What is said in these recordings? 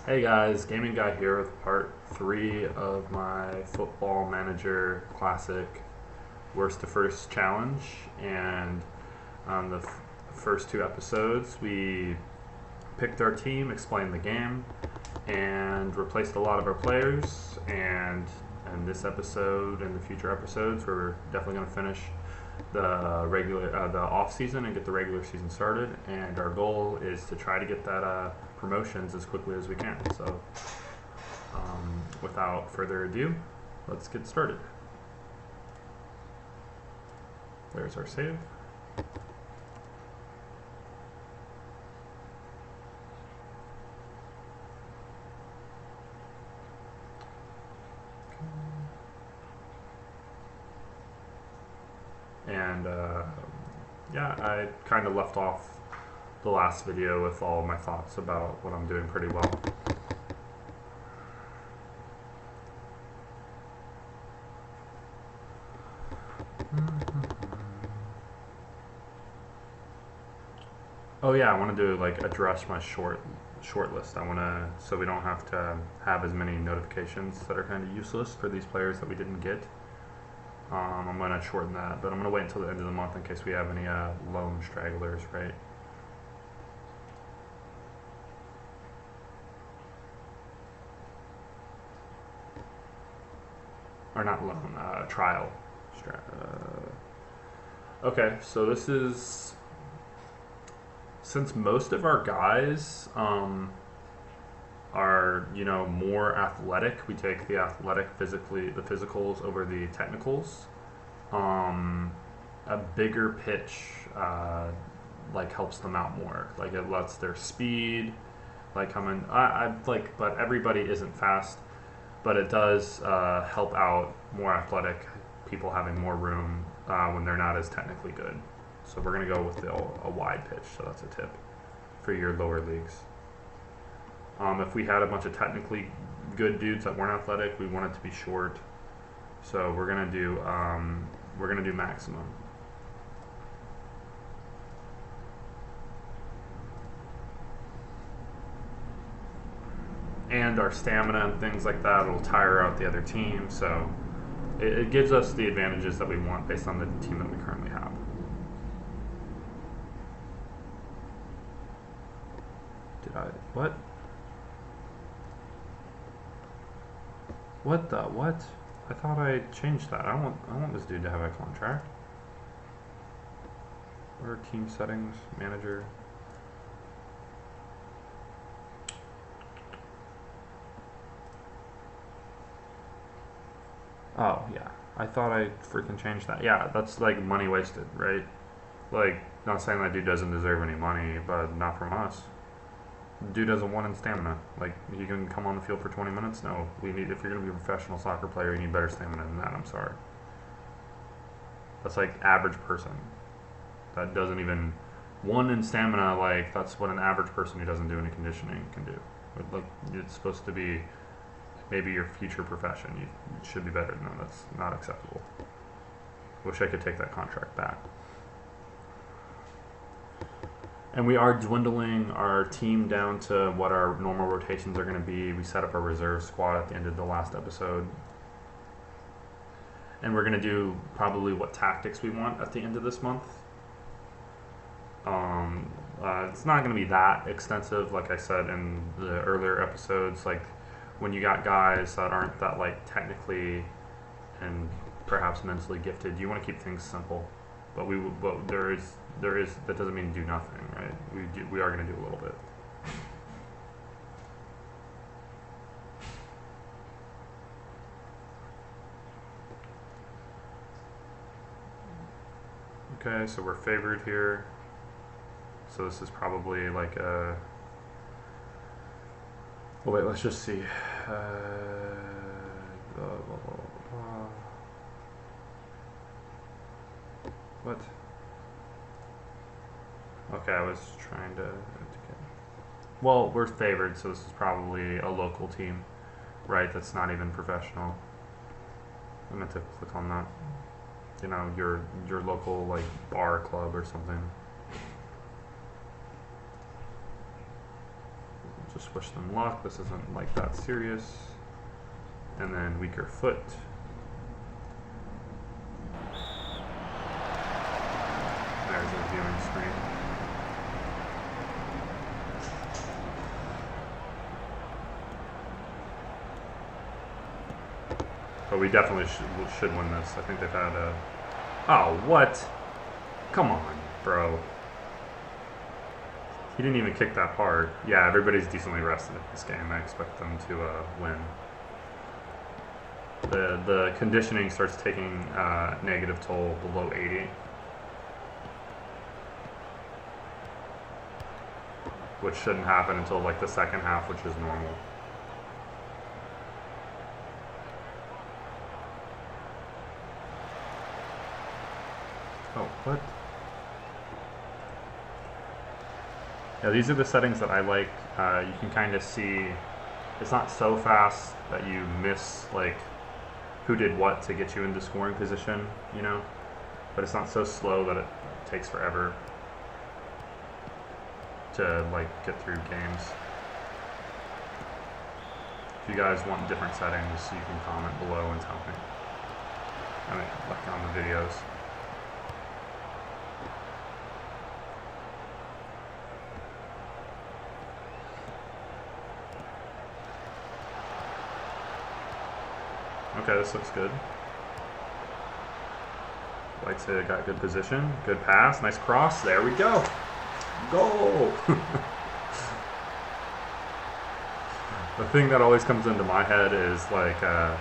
Hey guys, Gaming Guy here with part 3 of my Football Manager Classic Worst to First challenge. And on the first two episodes, we picked our team, explained the game, and replaced a lot of our players. And in this episode and the future episodes, we're definitely going to finish the off season and get the regular season started. And our goal is to try to get that promotions as quickly as we can. So, without further ado, let's get started. There's our save. And yeah, I kind of left off the last video with all my thoughts about what I'm doing pretty well. Oh yeah, I want to do address my short list. I want to, so we don't have to have as many notifications that are kind of useless for these players that we didn't get. I'm going to shorten that, but I'm going to wait until the end of the month in case we have any lone stragglers, right? Or not lone, trial. Okay, so this is, since most of our guys are, more athletic, we take the physicals over the technicals. A bigger pitch helps them out more. Like it lets their speed come in. But everybody isn't fast. But it does help out more athletic people having more room when they're not as technically good. So we're going to go with a wide pitch, so that's a tip for your lower leagues. If we had a bunch of technically good dudes that weren't athletic, we want it to be short. So we're going to do maximum. And our stamina and things like that will tire out the other team, so it gives us the advantages that we want based on the team that we currently have. What? What? I thought I changed that. I want this dude to have a contract. What are team settings, manager? Oh, yeah. I thought I freaking changed that. Yeah, that's money wasted, right? Not saying that dude doesn't deserve any money, but not from us. Dude doesn't want in stamina. He can come on the field for 20 minutes? No. If you're going to be a professional soccer player, you need better stamina than that. I'm sorry. That's average person. That doesn't even... One in stamina, that's what an average person who doesn't do any conditioning can do. It's supposed to be... maybe your future profession. You should be better than that. That's not acceptable. Wish I could take that contract back. And we are dwindling our team down to what our normal rotations are going to be. We set up a reserve squad at the end of the last episode. And we're going to do probably what tactics we want at the end of this month. It's not going to be that extensive, like I said in the earlier episodes. When you got guys that aren't that technically and perhaps mentally gifted, you want to keep things simple. But there is that doesn't mean do nothing, right? We are going to do a little bit. Okay, so we're favored here. So this is probably a... Oh wait, let's just see. Blah, blah, blah, blah. What? Okay, I was trying to get... Well, we're favored, so this is probably a local team, right? That's not even professional. I meant to click on that. Your local bar club or something. just wish them luck. This isn't like that serious. And then weaker foot. There's a viewing screen. But we definitely should win this. I think they've had a... Oh, what? Come on, bro. He didn't even kick that hard. Yeah, everybody's decently rested in this game. I expect them to win. The conditioning starts taking negative toll below 80. Which shouldn't happen until like the second half, which is normal. Oh, what? Yeah, these are the settings that I like. You can kind of see it's not so fast that you miss like who did what to get you into scoring position, you know? But it's not so slow that it takes forever to like get through games. If you guys want different settings, you can comment below and tell me. I mean, like on the videos. Okay, this looks good. White's got good position, good pass, nice cross. There we go. Goal! The thing that always comes into my head is like a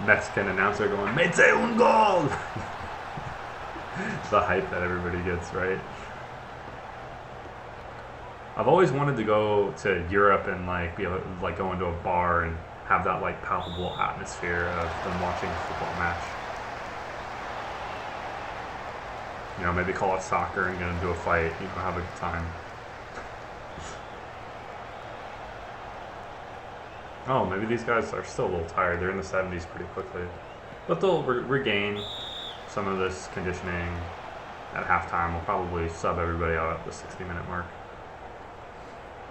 Mexican announcer going, "Mete un gol!" The hype that everybody gets, right? I've always wanted to go to Europe and like be able to like go into a bar and have that like palpable atmosphere of them watching a football match. You know, maybe call it soccer and get into a fight, you know, have a good time. Oh, maybe these guys are still a little tired. They're in the 70s pretty quickly. But they'll regain some of this conditioning at halftime. We'll probably sub everybody out at the 60-minute mark.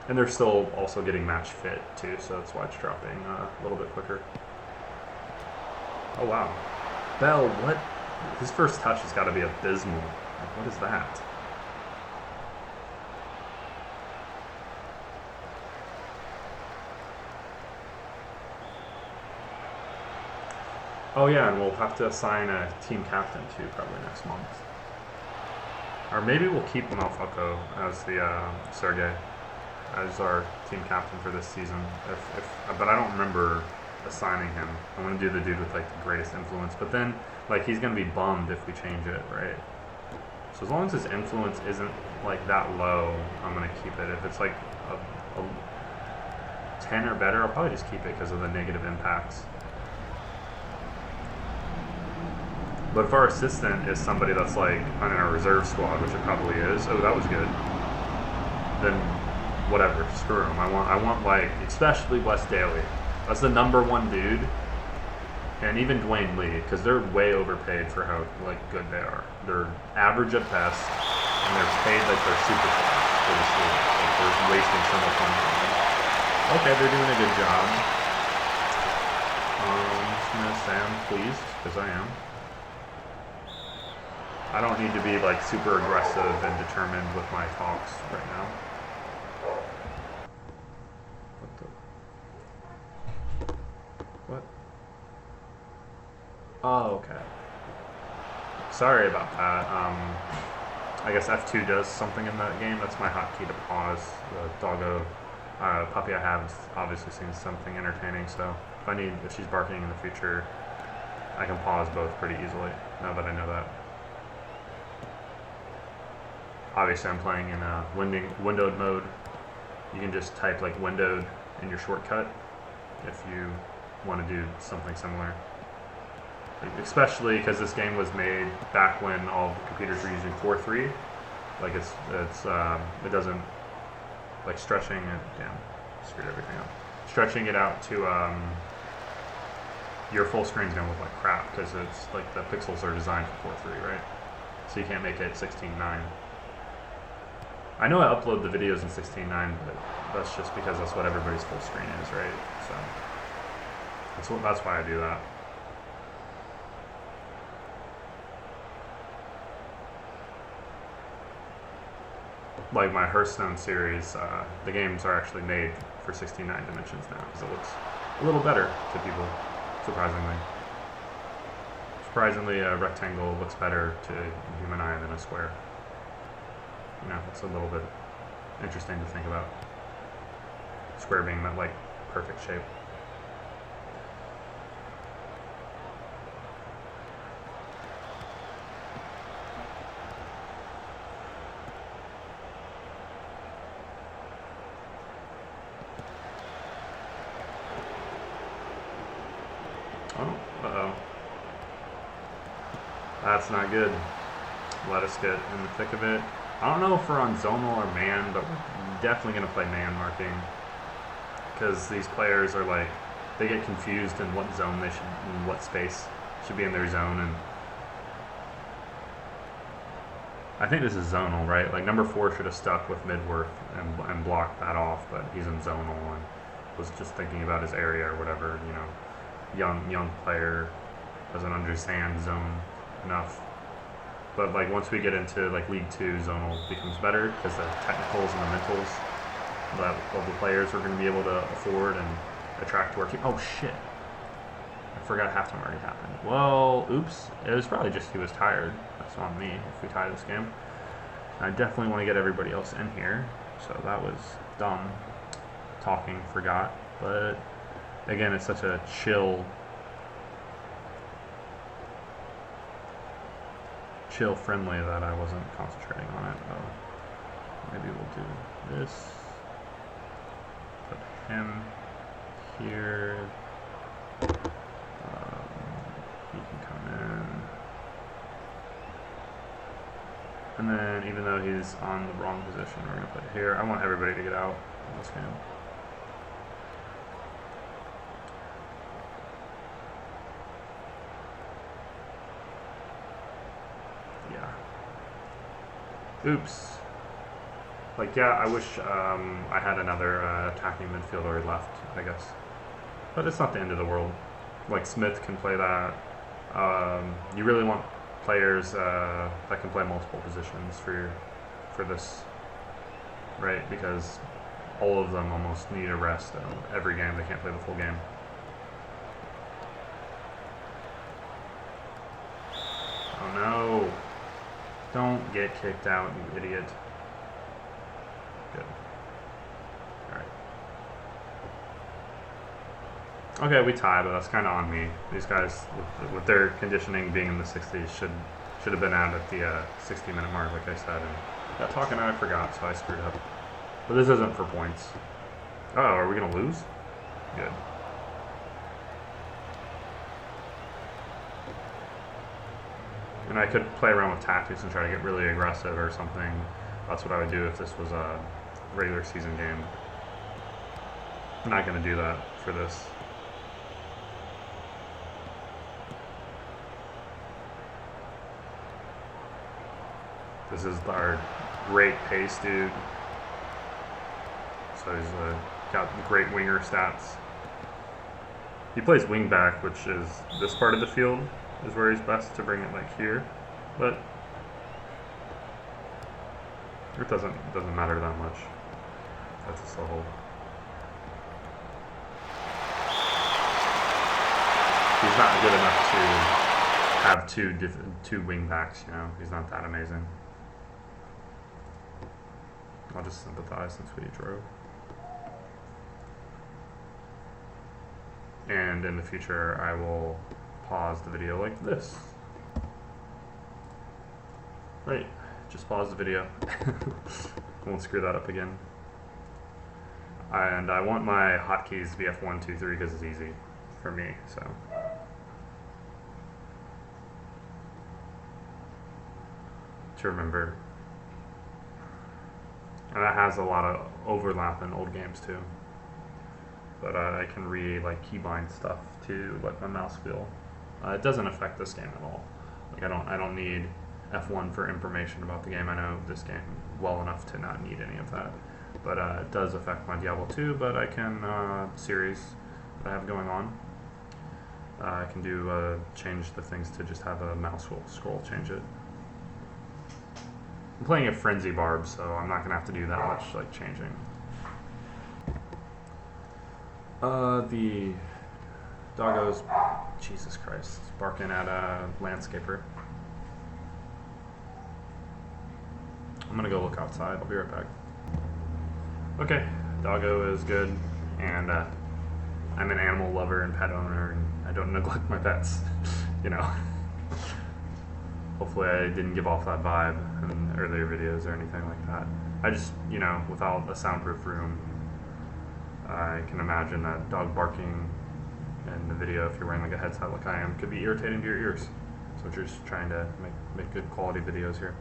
And they're still also getting match fit too, so that's why it's dropping a little bit quicker. Oh wow. Bell, what? His first touch has got to be abysmal. Like, what is that? Oh yeah, and we'll have to assign a team captain too, probably next month. Or maybe we'll keep Malfako as the Sergey as our team captain for this season. But I don't remember assigning him. I want to do the dude with like the greatest influence. But then, like, he's gonna be bummed if we change it, right? So as long as his influence isn't like that low, I'm gonna keep it. If it's like a 10 or better, I'll probably just keep it because of the negative impacts. But if our assistant is somebody that's like on our reserve squad, which it probably is, oh, that was good, then whatever, screw him. I want like, especially Wes Daly. That's the #1 dude. And even Dwayne Lee, because they're way overpaid for how like good they are. They're average at best, and they're paid like they're superstars for the league. Like they're wasting so much money on them. Okay, they're doing a good job. I'm just gonna say I'm pleased, because I am. I don't need to be like super aggressive and determined with my talks right now. What? Oh, okay. Sorry about that. I guess F2 does something in that game. That's my hotkey to pause. The doggo puppy I have obviously seen something entertaining, so if she's barking in the future, I can pause both pretty easily, now that I know that. Obviously I'm playing in windowed mode. You can just type like windowed in your shortcut if you want to do something similar. Especially because this game was made back when all the computers were using 4.3. Like it doesn't, like stretching it, damn, screwed everything up. Stretching it out to your full screen's gonna look like crap because it's like the pixels are designed for 4.3, right? So you can't make it 16:9. I know I upload the videos in 16:9, but that's just because that's what everybody's full screen is, right? So that's why I do that. Like my Hearthstone series, the games are actually made for 69 dimensions now because it looks a little better to people, surprisingly. Surprisingly, a rectangle looks better to the human eye than a square. You know, it's a little bit interesting to think about. Square being that, like, perfect shape. Oh, uh-oh. That's not good. Let us get in the thick of it. I don't know if we're on zonal or man, but we're definitely going to play man marking. Because these players are like, they get confused in what zone they should, in what space should be in their zone. And I think this is zonal, right? Like number 4 should have stuck with Midworth and blocked that off, but he's in zonal and was just thinking about his area or whatever, you know. Young player doesn't understand zone enough. But like once we get into like League 2, zonal becomes better because the technicals and the mentals that all the players are going to be able to afford and attract to our team. Oh shit! I forgot halftime already happened. Well, oops. It was probably just he was tired. That's on me if we tie this game. I definitely want to get everybody else in here. So that was dumb. Talking, forgot. But again, it's such a chill friendly that I wasn't concentrating on it. Oh, maybe we'll do this. Put him here. He can come in. And then even though he's on the wrong position, we're going to put here. I want everybody to get out in this game. Oops. Like, yeah, I wish I had another attacking midfielder left, I guess. But it's not the end of the world. Like, Smith can play that. You really want players that can play multiple positions for this, right? Because all of them almost need a rest every game. They can't play the full game. Oh, no. Don't get kicked out, you idiot. Good. Alright. Okay, we tied, but that's kind of on me. These guys, with their conditioning being in the 60s, should have been out at the 60-minute mark, like I said. And got talking and I forgot, so I screwed up. But this isn't for points. Oh, are we going to lose? Good. And I could play around with tactics and try to get really aggressive or something. That's what I would do if this was a regular season game. I'm not going to do that for this. This is our great pace dude. So he's got great winger stats. He plays wing back, which is this part of the field. Is where he's best to bring it like here, but it doesn't matter that much. That's a slow hold. He's not good enough to have two wing backs. You know, he's not that amazing. I'll just sympathize since we drove. And in the future, I will pause the video like this. Right, just pause the video. Won't screw that up again. And I want my hotkeys to be F1, 2, 3 because it's easy for me, so. To remember. And that has a lot of overlap in old games too. But I can like keybind stuff to let my mouse feel. It doesn't affect this game at all. Like I don't need F1 for information about the game. I know this game well enough to not need any of that. but it does affect my Diablo 2. But I can series that I have going on. I can do change the things to just have a mouse scroll change it. I'm playing a Frenzy Barb, so I'm not gonna have to do that much like changing. The doggo's, Jesus Christ, barking at a landscaper. I'm gonna go look outside. I'll be right back. Okay, doggo is good, and I'm an animal lover and pet owner, and I don't neglect my pets. You know. Hopefully I didn't give off that vibe in earlier videos or anything like that. I just, you know, without a soundproof room, I can imagine that dog barking in the video, if you're wearing like a headset like I am, could be irritating to your ears. So we're just trying to make good quality videos here.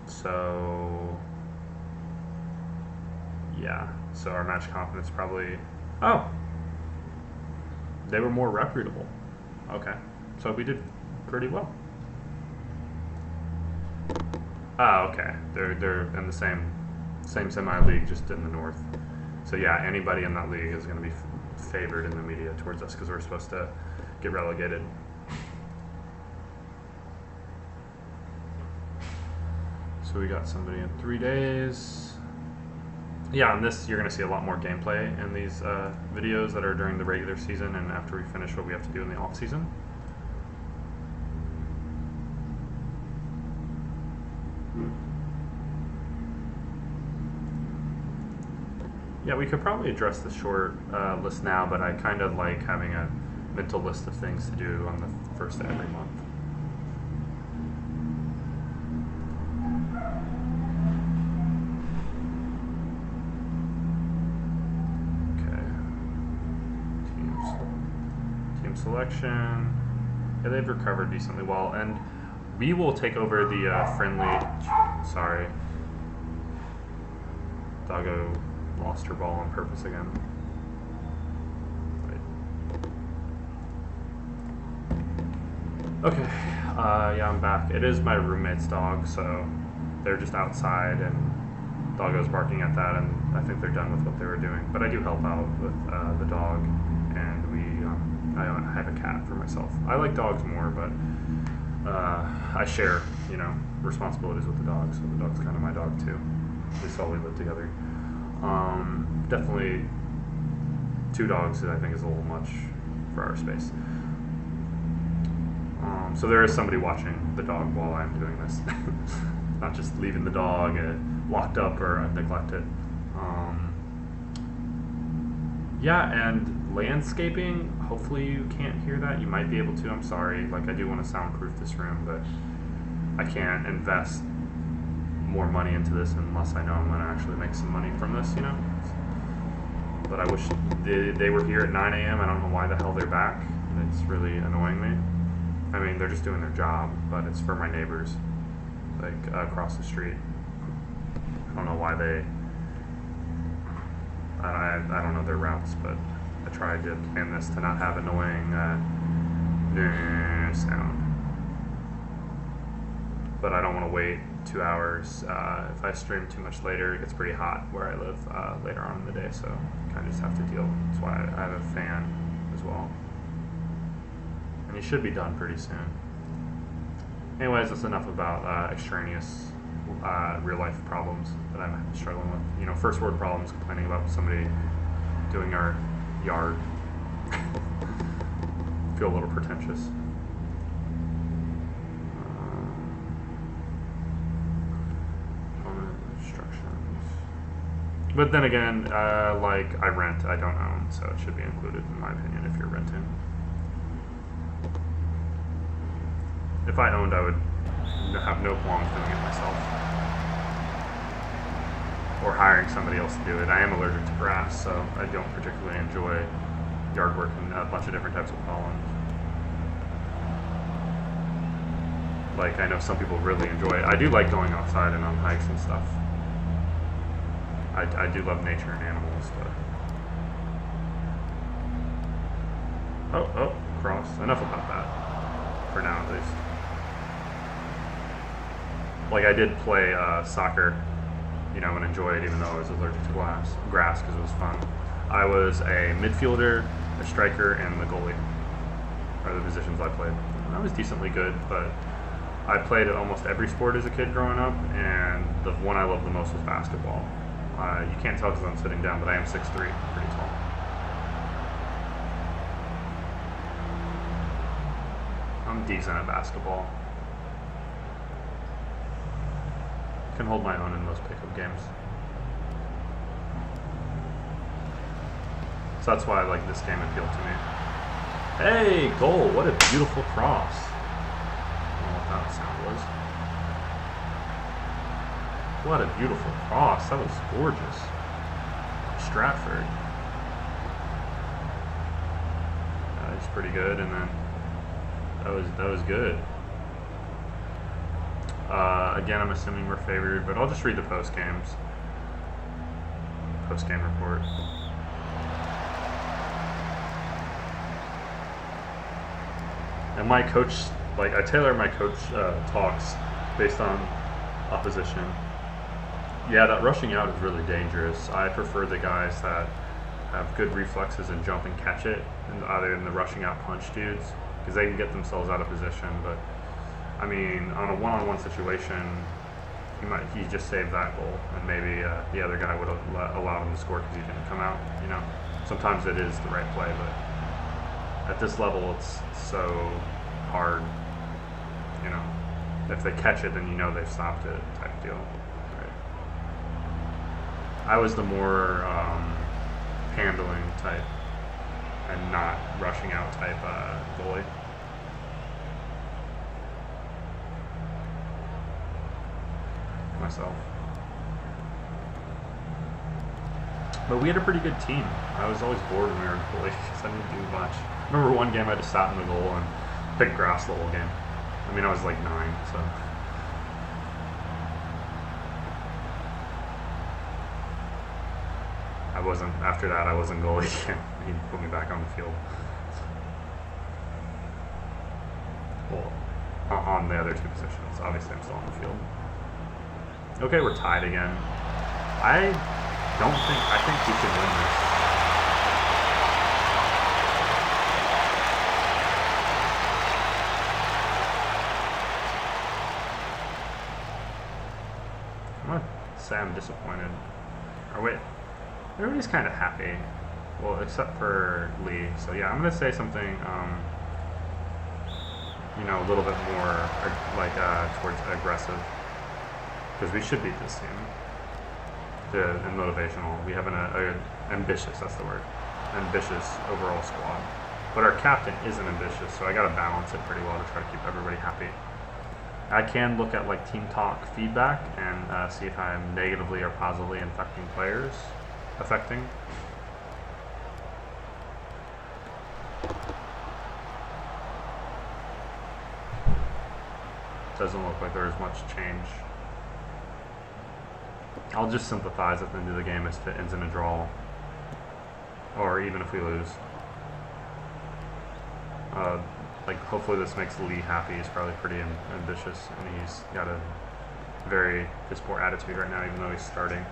So yeah, so our match confidence probably, oh, they were more reputable. Okay, so we did pretty well. Ah, okay, they're in the same semi-league, just in the north. So yeah, anybody in that league is going to be favored in the media towards us because we're supposed to get relegated. So we got somebody in 3 days. Yeah, on this you're going to see a lot more gameplay in these videos that are during the regular season and after we finish what we have to do in the off season. Yeah, we could probably address the short list now, but I kind of like having a mental list of things to do on the first of every month. Okay. Team selection. Yeah, they've recovered decently well, and we will take over the friendly. Sorry. Doggo lost her ball on purpose again. Right. Okay, yeah, I'm back. It is my roommate's dog, so they're just outside, and Doggo's barking at that, and I think they're done with what they were doing. But I do help out with the dog, and I have a cat for myself. I like dogs more, but I share, you know, responsibilities with the dog, so the dog's kind of my dog too. At least all we live together. Definitely 2 dogs I think is a little much for our space. So there is somebody watching the dog while I'm doing this. Not just leaving the dog locked up or neglected. Yeah, and landscaping, hopefully you can't hear that. You might be able to, I'm sorry. Like, I do want to soundproof this room, but I can't invest more money into this unless I know I'm going to actually make some money from this, you know? But I wish they were here at 9 a.m. I don't know why the hell they're back. It's really annoying me. I mean, they're just doing their job, but it's for my neighbors, like across the street. I don't know why they... I don't know their routes, but I tried to plan this to not have annoying sound. But I don't want to wait 2 hours. If I stream too much later, it gets pretty hot where I live later on in the day, so I kind of just have to deal. That's why I have a fan as well. And you should be done pretty soon. Anyways, that's enough about extraneous real life problems that I'm struggling with. You know, first world problems, complaining about somebody doing our yard. Feel a little pretentious. Instructions. But then again, like I rent, I don't own, so it should be included in my opinion if you're renting. If I owned, I would have no qualms doing it myself. Or hiring somebody else to do it. I am allergic to grass, so I don't particularly enjoy yard work and a bunch of different types of pollen. Like, I know some people really enjoy it. I do like going outside and on hikes and stuff. I do love nature and animals, but... Oh, cross. Enough about that. For now, at least. Like, I did play soccer you know, and enjoy it even though I was allergic to grass because it was fun. I was a midfielder, a striker, and the goalie are the positions I played. And I was decently good, but I played at almost every sport as a kid growing up, and the one I loved the most was basketball. You can't tell because I'm sitting down, but I am 6'3", pretty tall. I'm decent at basketball. Can hold my own in those pickup games. So that's why I like this game appealed to me. Hey, goal! What a beautiful cross. I don't know what that sound was. What a beautiful cross. That was gorgeous. Stratford. That's pretty good, and then that was good. Again, I'm assuming we're favored, but I'll just read the post-game report. And my coach, like, I tailor my coach talks based on opposition. Yeah, that rushing out is really dangerous. I prefer the guys that have good reflexes and jump and catch it, other than the rushing out punch dudes, because they can get themselves out of position. But I mean, on a one-on-one situation, he just saved that goal, and maybe the other guy would have allowed him to score because he didn't come out. You know, sometimes it is the right play, but at this level, it's so hard. You know, if they catch it, then you know they've stopped it, type deal. Right. I was the more handling type and not rushing out type goalie. Myself. But we had a pretty good team. I was always bored when we were in goalie because I didn't do much. I remember one game I just sat in the goal and picked grass the whole game. I mean, I was like 9, so. After that, I wasn't goalie. He put me back on the field. Well, on the other two positions. Obviously, I'm still on the field. Okay, we're tied again. I think we should win this. I'm gonna say I'm disappointed. Or wait, everybody's kind of happy. Well, except for Lee. So yeah, I'm gonna say something, you know, a little bit more like towards aggressive. Because we should beat this team. And motivational. We have an ambitious, that's the word. Ambitious overall squad. But our captain isn't ambitious, so I gotta balance it pretty well to try to keep everybody happy. I can look at like team talk feedback and see if I'm negatively or positively affecting players. Doesn't look like there's much change. I'll just sympathize at the end of the game if it ends in a draw, or even if we lose. Like, hopefully this makes Lee happy. He's probably pretty ambitious, and he's got a very piss poor attitude right now, even though he's starting,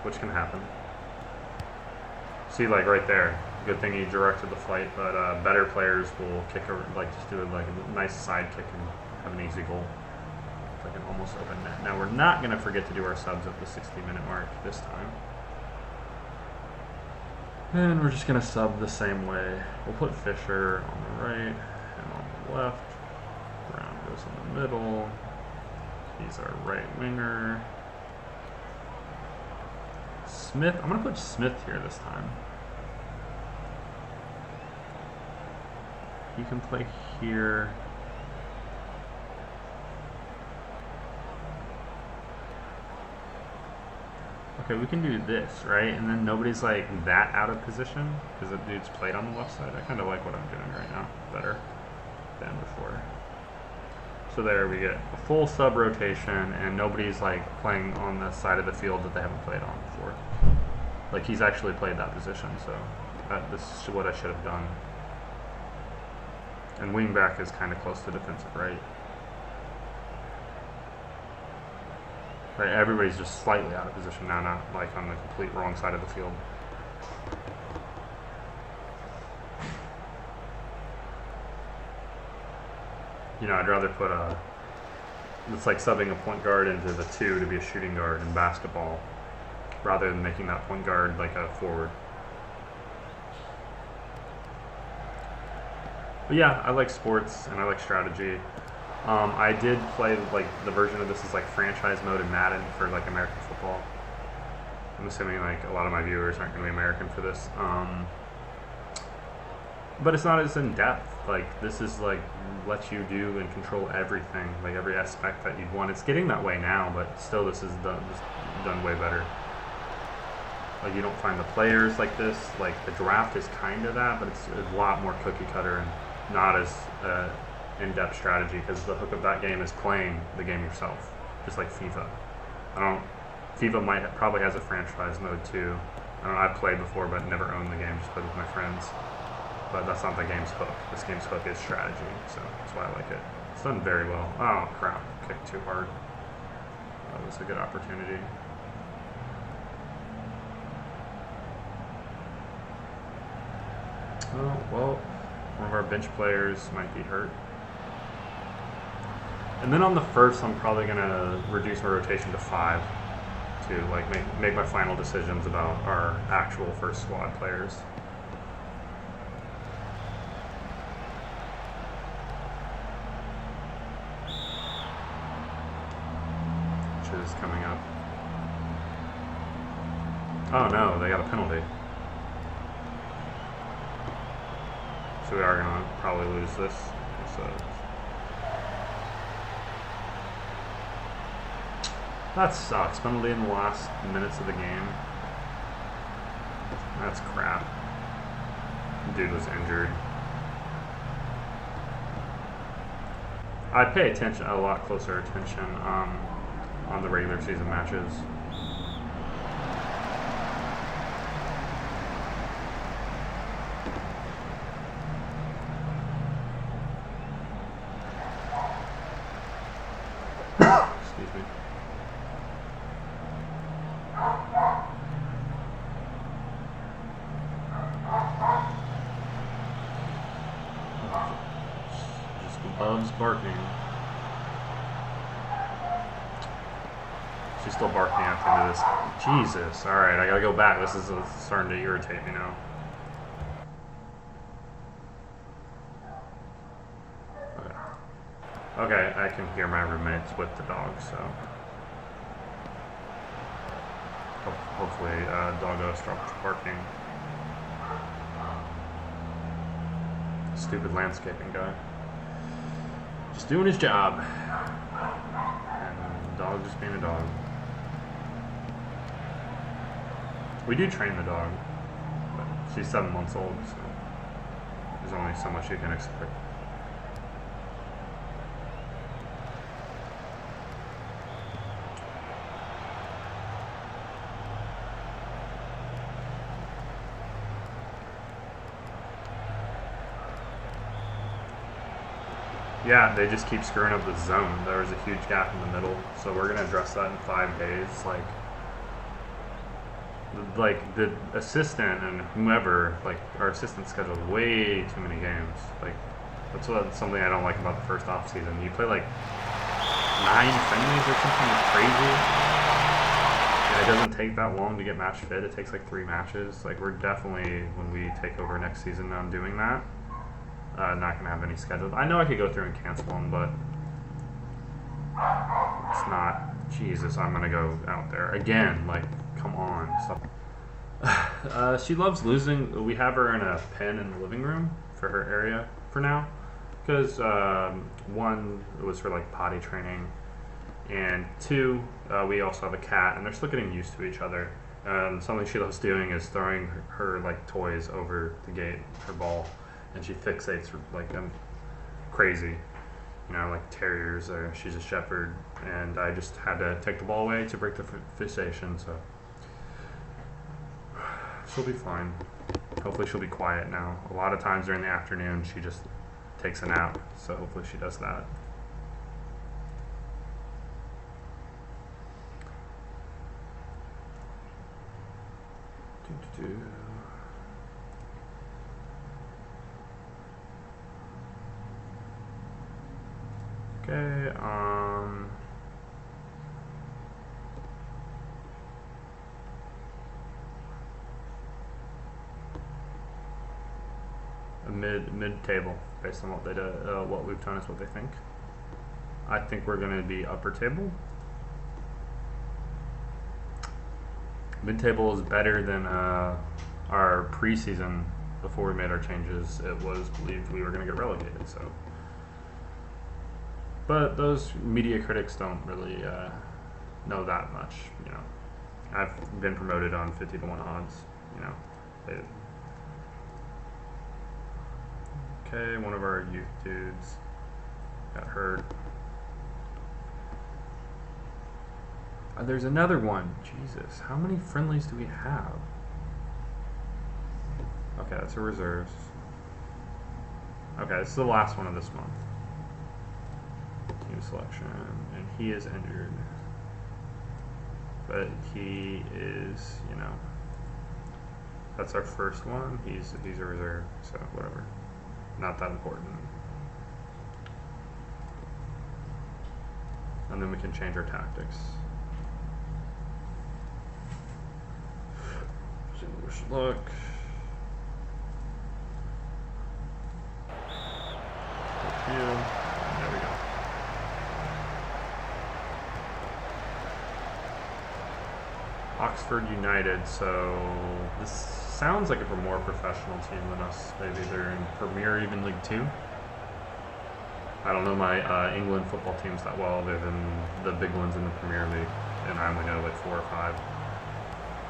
which can happen. See, like right there, good thing he directed the flight, but better players will kick just do like a nice side kick and have an easy goal. Like an almost open net. Now we're not going to forget to do our subs at the 60-minute mark this time. And we're just going to sub the same way. We'll put Fisher on the right and on the left. Brown goes in the middle. He's our right winger. Smith, I'm going to put Smith here this time. He can play here. Okay, we can do this, right? And then nobody's like that out of position because the dude's played on the left side. I kind of like what I'm doing right now better than before. So there we get a full sub rotation and nobody's like playing on the side of the field that they haven't played on before. Like he's actually played that position, so this is what I should have done. And wingback is kind of close to defensive right. Right, everybody's just slightly out of position now, not like on the complete wrong side of the field. You know, I'd rather put a. It's like subbing a point guard into the 2 to be a shooting guard in basketball, rather than making that point guard like a forward. But yeah, I like sports and I like strategy. I did play like the version of this is like franchise mode in Madden for like American football. I'm assuming like a lot of my viewers aren't going to be American for this. But it's not as in depth. Like this is like lets you do and control everything, like every aspect that you'd want. It's getting that way now, but still this is done way better. Like you don't find the players like this. Like the draft is kind of that, but it's a lot more cookie cutter and not as in-depth strategy, because the hook of that game is playing the game yourself, just like FIFA. FIFA probably has a franchise mode too. I've played before but never owned the game, just played with my friends. But that's not the game's hook. This game's hook is strategy, so that's why I like it. It's done very well. Oh crap, kicked too hard. That was a good opportunity. Oh, well, one of our bench players might be hurt. And then on the first, I'm probably going to reduce my rotation to 5 to like make my final decisions about our actual first squad players. Which is coming up. Oh no, they got a penalty. So we are going to probably lose this. So that sucks. Penalty in the last minutes of the game. That's crap. Dude was injured. I pay attention, a lot closer attention on the regular season matches. Excuse me. Just loves barking. She's still barking at the end of this. Jesus. Alright, I gotta go back. This is starting to irritate me now. Okay, I can hear my roommates with the dog, so hopefully Doggo stops barking. Stupid landscaping guy. Just doing his job. And the dog just being a dog. We do train the dog, but she's 7 months old, so there's only so much you can expect. Yeah, they just keep screwing up the zone. There was a huge gap in the middle, so we're gonna address that in 5 days. Like the assistant and whomever, like our assistant scheduled way too many games. Like that's something I don't like about the first off season. You play like 9 friendlies or something crazy. And it doesn't take that long to get match fit. It takes like 3 matches. Like we're definitely, when we take over next season, on doing that. Not gonna have any scheduled. I know I could go through and cancel them, but it's not. Jesus, I'm gonna go out there again. Like, come on, stop. She loves losing. We have her in a pen in the living room for her area for now, because 1, it was for like potty training, and 2, we also have a cat, and they're still getting used to each other. Something she loves doing is throwing her like toys over the gate, her ball. And she fixates like crazy, you know, like terriers. She's a shepherd, and I just had to take the ball away to break the fixation. So she'll be fine. Hopefully, she'll be quiet now. A lot of times during the afternoon, she just takes a nap. So hopefully, she does that. Okay, a mid table based on what they do, what we've done is what they think. I think we're going to be upper table. Mid table is better than our preseason. Before we made our changes, it was believed we were going to get relegated. So, but those media critics don't really know that much. You know, I've been promoted on 50-1 odds. You know, okay, one of our youth dudes got hurt. There's another one. Jesus, how many friendlies do we have? Okay, that's a reserves. Okay, this is the last one of this month. Team selection, and he is injured. But he is, you know, that's our first one. He's a reserve, so whatever. Not that important. And then we can change our tactics. Distinguished look. There we go. Oxford United, so this sounds like a more professional team than us. Maybe they're in Premier, even League 2. I don't know my England football teams that well, other than the big ones in the Premier League, and I only know like 4 or 5.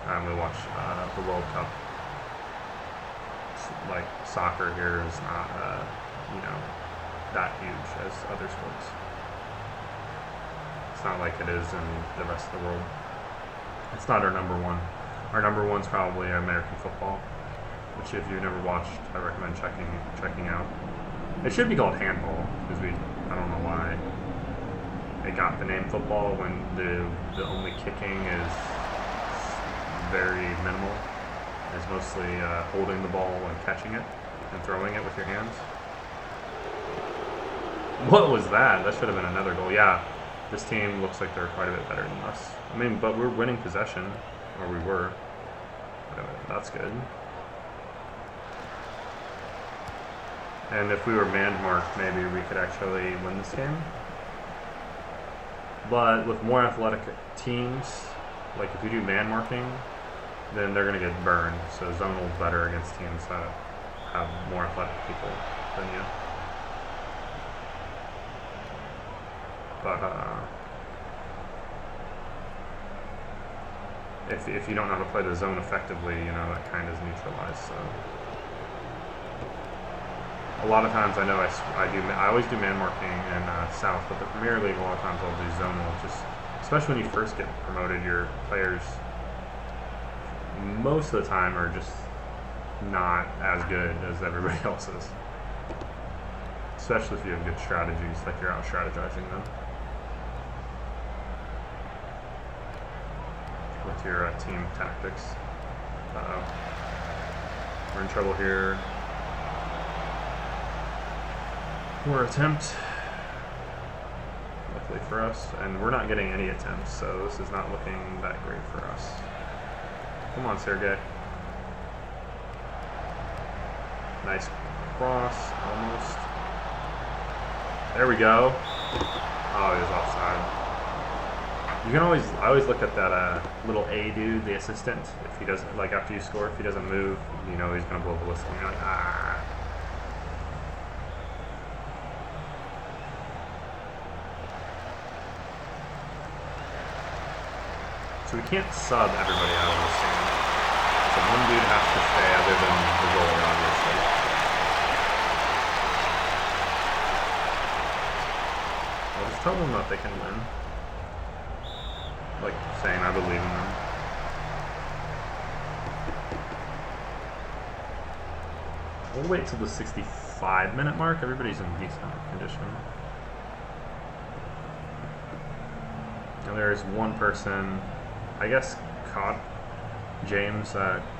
I only watch the World Cup. Like soccer here is not, you know, that huge as other sports. It's not like it is in the rest of the world. It's not our number one. Our number one's probably American football, which if you've never watched, I recommend checking out. It should be called handball because I don't know why it got the name football when the only kicking is very minimal. It's mostly holding the ball and catching it and throwing it with your hands. What was that? That should have been another goal. Yeah, this team looks like they're quite a bit better than us. I mean, but we're winning possession, or we were. That's good. And if we were man-marked, maybe we could actually win this game. But with more athletic teams, like if you do man-marking, then they're going to get burned. So zonal is better against teams that have more athletic people than you. But if you don't know how to play the zone effectively, you know, that kind of is neutralized. So a lot of times I know I always do man marking in South, but the Premier League a lot of times I'll do zonal. Just especially when you first get promoted, your players most of the time are just not as good as everybody else's. Especially if you have good strategies, like you're out strategizing them with your team tactics. We're in trouble here. More attempt, luckily for us, and we're not getting any attempts, so this is not looking that great for us. Come on, Sergey. Nice cross, almost. There we go. Oh, he was offside. You can I always look at that little A dude, the assistant. If he doesn't, like after you score, if he doesn't move, you know he's gonna blow the whistle. And you're like, ah. So we can't sub everybody out of the stand. So one dude has to stay other than the goalie, obviously. I'll just tell them that they can win. Like saying I believe in them. We'll wait till the 65-minute mark. Everybody's in decent condition. And there's one person, I guess James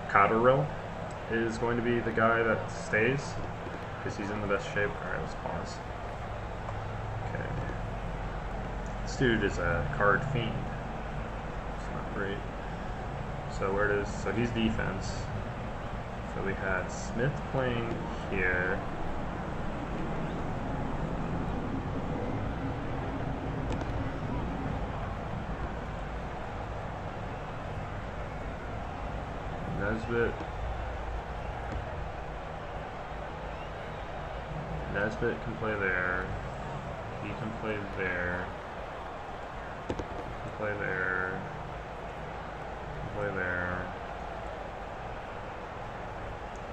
Cotterill is going to be the guy that stays because he's in the best shape. Alright, let's pause. Okay. This dude is a card fiend. It's not great. So where does so he's defense. So we had Smith playing here. Nesbitt can play there. He can play there. He can play there. He can play there.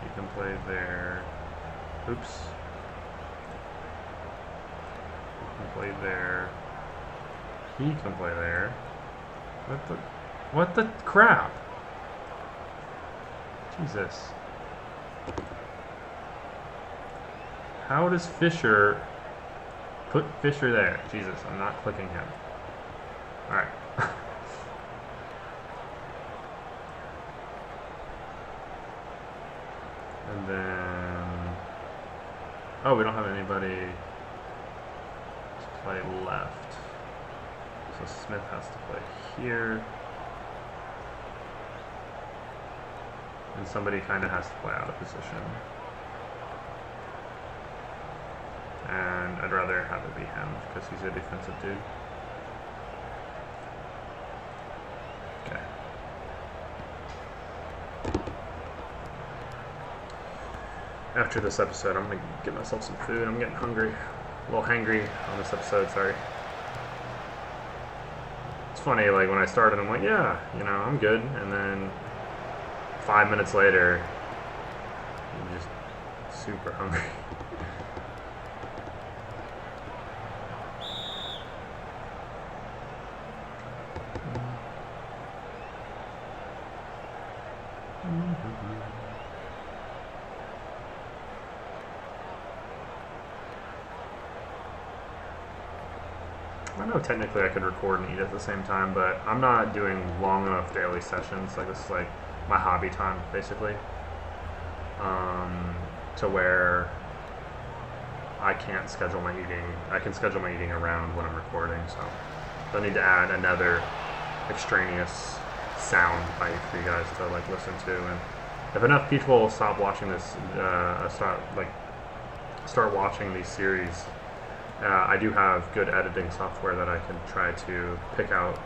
He can play there. Oops. He can play there. He can play there. What the crap? Jesus. How does Fisher put Fisher there? Jesus, I'm not clicking him. Alright. And then... Oh, we don't have anybody to play left. So Smith has to play here. And somebody kind of has to play out of position. And I'd rather have it be him because he's a defensive dude. Okay. After this episode, I'm going to get myself some food. I'm getting hungry. A little hangry on this episode, sorry. It's funny, like when I started, I'm like, yeah, you know, I'm good. And then 5 minutes later, I'm just super hungry. I know technically I could record and eat at the same time, but I'm not doing long enough daily sessions. Like, this is like my hobby time, basically, to where I can't schedule my eating. I can schedule my eating around when I'm recording, so I need to add another extraneous sound bite for you guys to like listen to. And if enough people stop watching this, start watching these series, I do have good editing software that I can try to pick out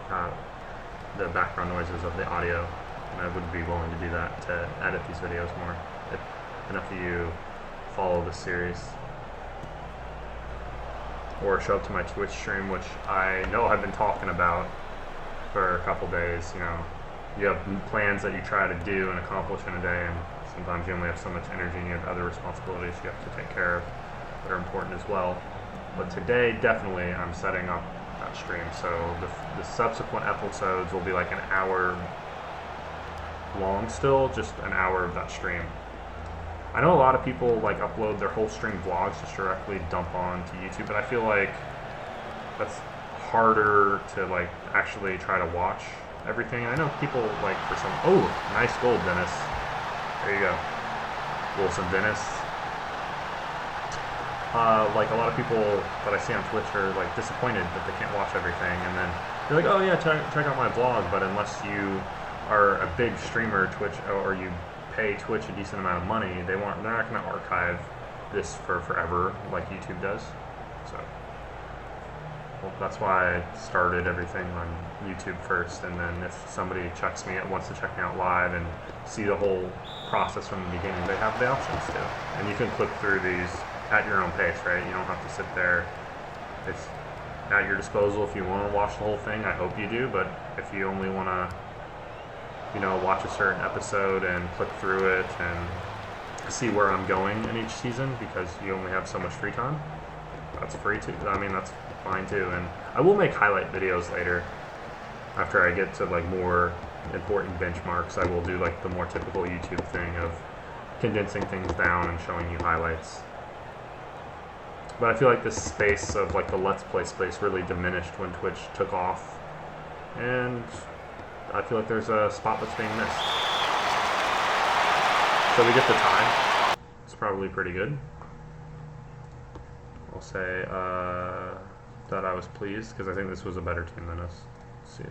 the background noises of the audio, and I would be willing to do that to edit these videos more if enough of you follow this series. Or show up to my Twitch stream, which I know I've been talking about for a couple days. You know, you have plans that you try to do and accomplish in a day, and sometimes you only have so much energy and you have other responsibilities you have to take care of that are important as well. But today, definitely, I'm setting up that stream. So the subsequent episodes will be like an hour long still, just an hour of that stream. I know a lot of people like upload their whole stream vlogs just directly dump on to YouTube, but I feel like that's harder to like actually try to watch everything. I know people like for some, oh, nice gold, Dennis. There you go. Wilson Dennis. Like a lot of people that I see on Twitch are like disappointed that they can't watch everything, and then they're like, oh yeah, check out my vlog, but unless you are a big streamer, Twitch, or you pay Twitch a decent amount of money, they're not going to archive this for forever like YouTube does. So well, that's why I started everything on YouTube first, and then if somebody wants to check me out live and see the whole process from the beginning, they have the options too. And you can click through these at your own pace, right? You don't have to sit there. It's at your disposal if you want to watch the whole thing. I hope you do, but if you only want to, you know, watch a certain episode and click through it and see where I'm going in each season because you only have so much free time, that's free too. I mean, that's fine too. And I will make highlight videos later after I get to like more important benchmarks. I will do like the more typical YouTube thing of condensing things down and showing you highlights. But I feel like this space of like the Let's Play space really diminished when Twitch took off, and I feel like there's a spot that's being missed. So we get the tie. It's probably pretty good. I'll say that I was pleased because I think this was a better team than us. Let's see.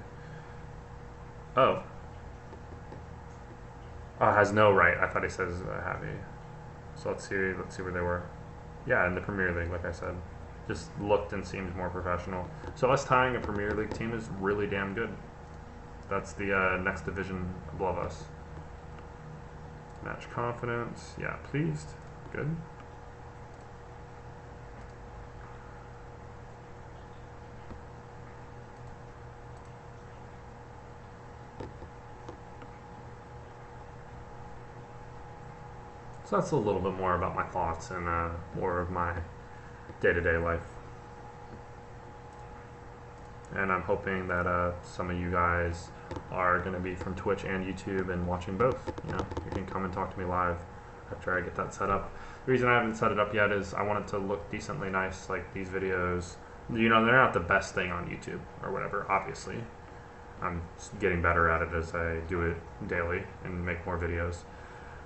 Oh. Oh, has no right. I thought he says happy. So let's see. Let's see where they were. Yeah, in the Premier League, like I said, just looked and seemed more professional. So us tying a Premier League team is really damn good. That's the next division above us. Match confidence. Yeah, pleased. Good. So that's a little bit more about my thoughts and more of my day-to-day life. And I'm hoping that some of you guys are going to be from Twitch and YouTube and watching both. You know, you can come and talk to me live after I get that set up. The reason I haven't set it up yet is I want it to look decently nice, like these videos. You know, they're not the best thing on YouTube or whatever, obviously. I'm getting better at it as I do it daily and make more videos.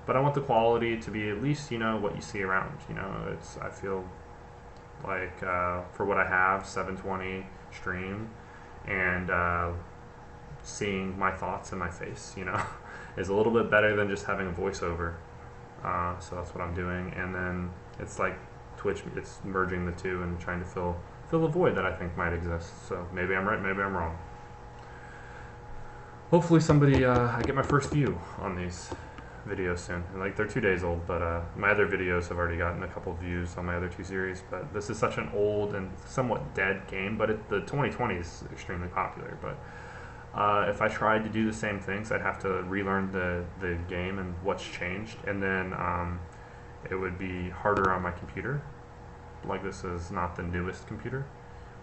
But I want the quality to be at least, you know, what you see around. You know, I feel like for what I have, 720 stream, and seeing my thoughts in my face, you know, is a little bit better than just having a voiceover. So that's what I'm doing, and then it's like Twitch, it's merging the two and trying to fill the void that I think might exist. So maybe I'm right, maybe I'm wrong. Hopefully somebody, I get my first view on these videos soon. Like, they're 2 days old, but my other videos have already gotten a couple views on my other two series. But this is such an old and somewhat dead game, but the 2020 is extremely popular. But if I tried to do the same things, I'd have to relearn the game and what's changed, and then it would be harder on my computer. Like, this is not the newest computer,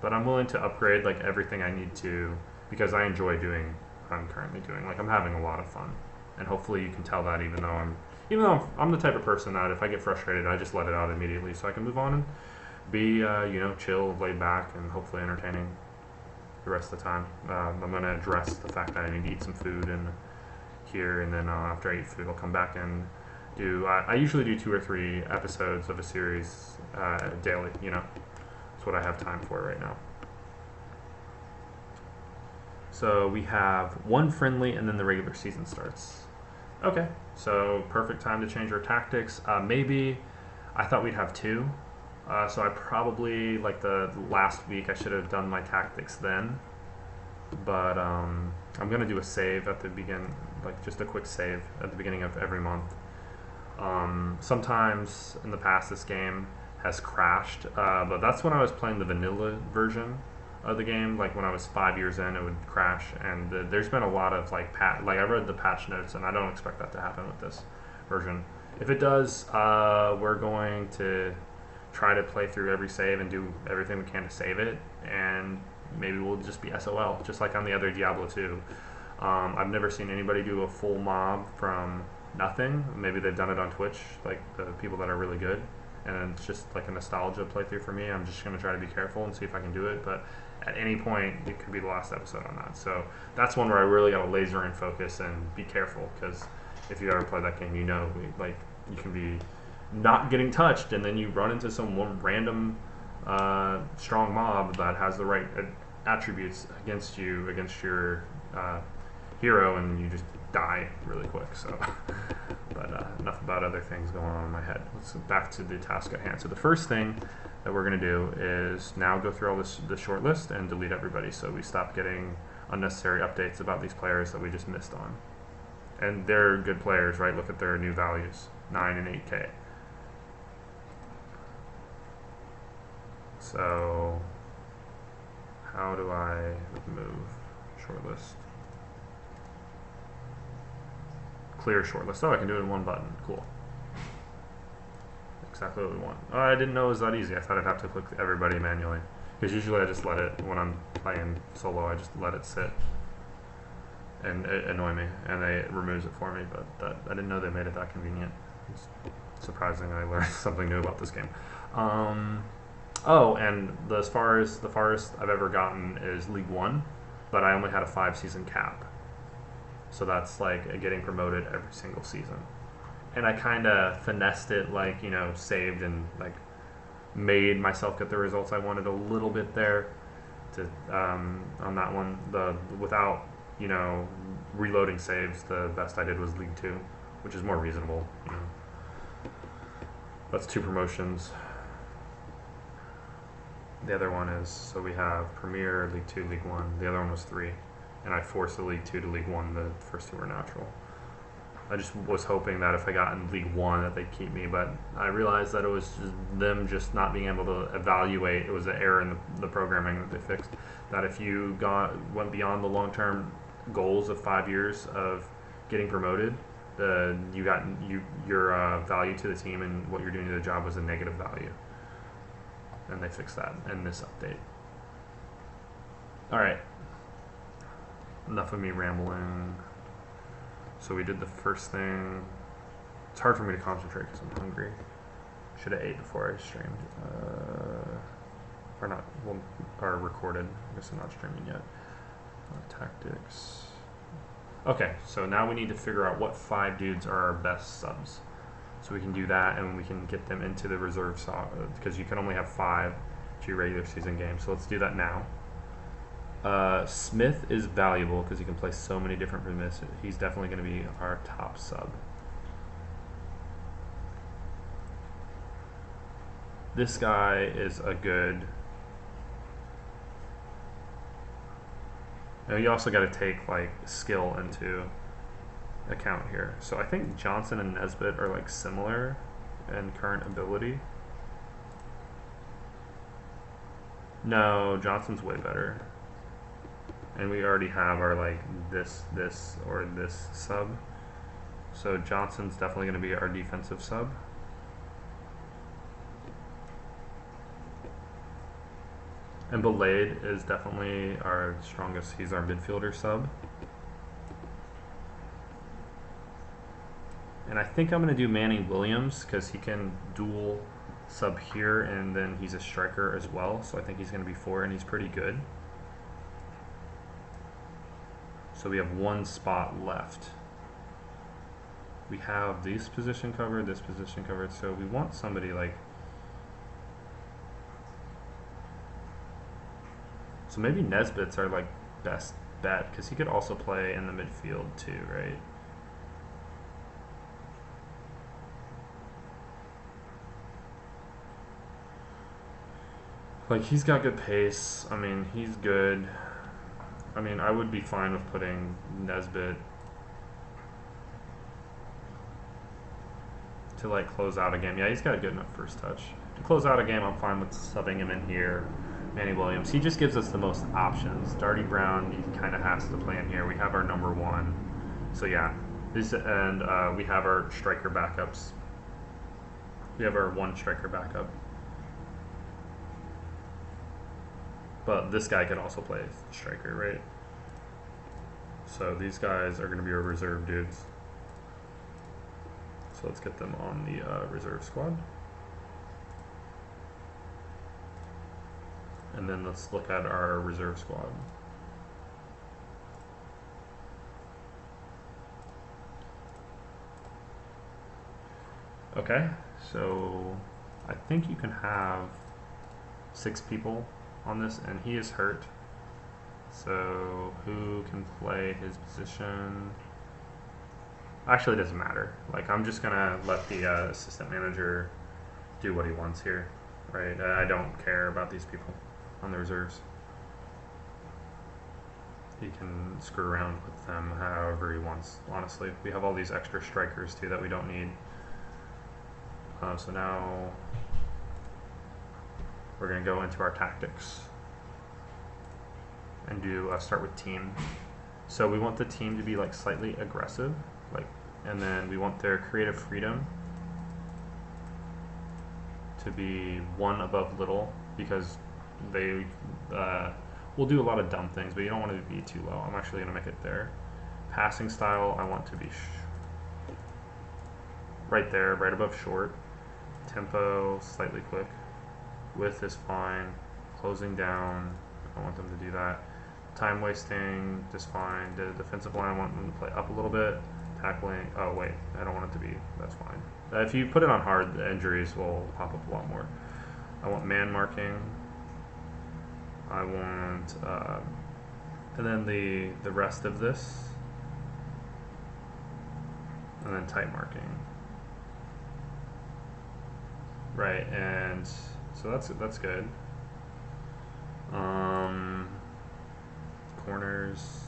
but I'm willing to upgrade like everything I need to, because I enjoy doing what I'm currently doing. Like, I'm having a lot of fun, and hopefully you can tell that, even though I'm the type of person that if I get frustrated, I just let it out immediately so I can move on and be you know, chill, laid back, and hopefully entertaining the rest of the time. I'm going to address the fact that I need to eat some food and here, and then after I eat food, I'll come back and do. I usually do 2 or 3 episodes of a series daily. You know, that's what I have time for right now. So we have one friendly, and then the regular season starts. Okay, so perfect time to change our tactics. Maybe I thought we'd have 2. So I probably, like the last week, I should have done my tactics then. But I'm going to do a save at the beginning, like just a quick save at the beginning of every month. Sometimes in the past this game has crashed, but that's when I was playing the vanilla version of the game. Like when I was 5 years in, it would crash, and there's been a lot of like I read the patch notes, and I don't expect that to happen with this version. If it does, we're going to try to play through every save and do everything we can to save it, and maybe we'll just be SOL, just like on the other Diablo 2. I've never seen anybody do a full mob from nothing. Maybe they've done it on Twitch, like the people that are really good, and it's just like a nostalgia playthrough for me. I'm just going to try to be careful and see if I can do it, but at any point it could be the last episode on that. So that's one where I really got to laser and focus and be careful, because if you ever play that game, you know, like, you can be not getting touched, and then you run into some random strong mob that has the right attributes against you, against your hero, and you just die really quick. So, but enough about other things going on in my head. Let's get back to the task at hand. So the first thing that we're going to do is now go through all the short list and delete everybody, so we stop getting unnecessary updates about these players that we just missed on. And they're good players, right? Look at their new values, 9 and 8K. So how do I remove shortlist? Clear shortlist. Oh, I can do it in one button. Cool. Exactly what we want. Oh, I didn't know it was that easy. I thought I'd have to click everybody manually, because usually I just let it, when I'm playing solo, I just let it sit and it annoy me, and it removes it for me. But I didn't know they made it that convenient. It's surprising I learned something new about this game. Oh, and as far as the farthest I've ever gotten is League 1, but I only had a 5-season cap. So that's like getting promoted every single season. And I kind of finessed it, like, you know, saved and like made myself get the results I wanted a little bit there to on that one. Without reloading saves, the best I did was League 2, which is more reasonable. That's 2 promotions. The other one is, so we have Premier, League 2, League 1. The other one was 3, and I forced the League 2 to League 1. The first 2 were natural. I just was hoping that if I got in League 1 that they'd keep me, but I realized that it was just them just not being able to evaluate. It was an error in the programming that they fixed. That if you went beyond the long-term goals of 5 years of getting promoted, your value to the team and what you're doing to the job was a negative value. And they fixed that in this update. Alright. Enough of me rambling. So we did the first thing. It's hard for me to concentrate because I'm hungry. Should have ate before I streamed. Or recorded. I guess I'm not streaming yet. Tactics. Okay, so now we need to figure out what 5 dudes are our best subs. So we can do that, and we can get them into the reserve because you can only have 5 to your regular season game. So let's do that now. Smith is valuable because he can play so many different positions. He's definitely going to be our top sub. This guy is a good. Now you also got to take like skill into account here. So I think Johnson and Nesbitt are like similar in current ability. No, Johnson's way better. And we already have our like this or this sub. So Johnson's definitely going to be our defensive sub. And Belade is definitely our strongest. He's our midfielder sub. And I think I'm going to do Manning Williams because he can dual sub here, and then he's a striker as well. So I think he's going to be 4, and he's pretty good. So we have 1 spot left. We have this position covered, this position covered. So we want somebody like. So maybe Nesbitt's our like best bet because he could also play in the midfield too, right? Like he's got good pace. I mean, he's good. I mean, I would be fine with putting Nesbitt to like close out a game. Yeah, he's got a good enough first touch. To close out a game, I'm fine with subbing him in here. Manny Williams, he just gives us the most options. Darty Brown, he kind of has to play in here. We have our number 1. So yeah, we have our striker backups. We have our 1 striker backup. But this guy could also play striker, right? So these guys are going to be our reserve dudes. So let's get them on the reserve squad. And then let's look at our reserve squad. Okay, so I think you can have 6 people on this, and he is hurt. So who can play his position? Actually, it doesn't matter. Like, I'm just gonna let the assistant manager do what he wants here, right? I don't care about these people on the reserves. He can screw around with them however he wants, honestly. We have all these extra strikers too that we don't need. So now we're going to go into our tactics and do start with team. So we want the team to be like slightly aggressive, like, and then we want their creative freedom to be 1 above little, because they will do a lot of dumb things, but you don't want it to be too low. I'm actually going to make it there. Passing style, I want to be right there, right above short. Tempo, slightly quick. Width is fine. Closing down, I want them to do that. Time wasting, just fine. The defensive line, I want them to play up a little bit. Tackling, oh wait, I don't want it to be, that's fine. If you put it on hard, the injuries will pop up a lot more. I want man marking. I want, and then the rest of this, and then tight marking. Right, and so that's good. Corners,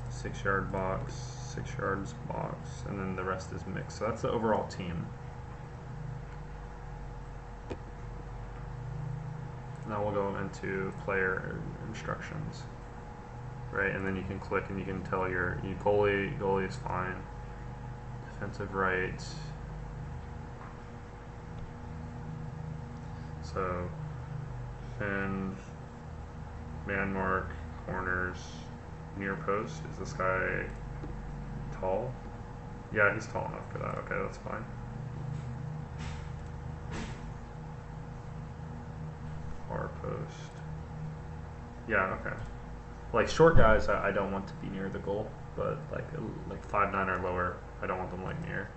6 yard box, 6 yards box, and then the rest is mixed. So that's the overall team. Now we'll go into player instructions, right? And then you can click and you can tell your goalie is fine, defensive right. So defend, man mark, corners, near post. Is this guy tall? Yeah, he's tall enough for that. Okay, that's fine. Far post. Yeah, okay. Like short guys, I don't want to be near the goal, but like 5'9" or lower, I don't want them like near.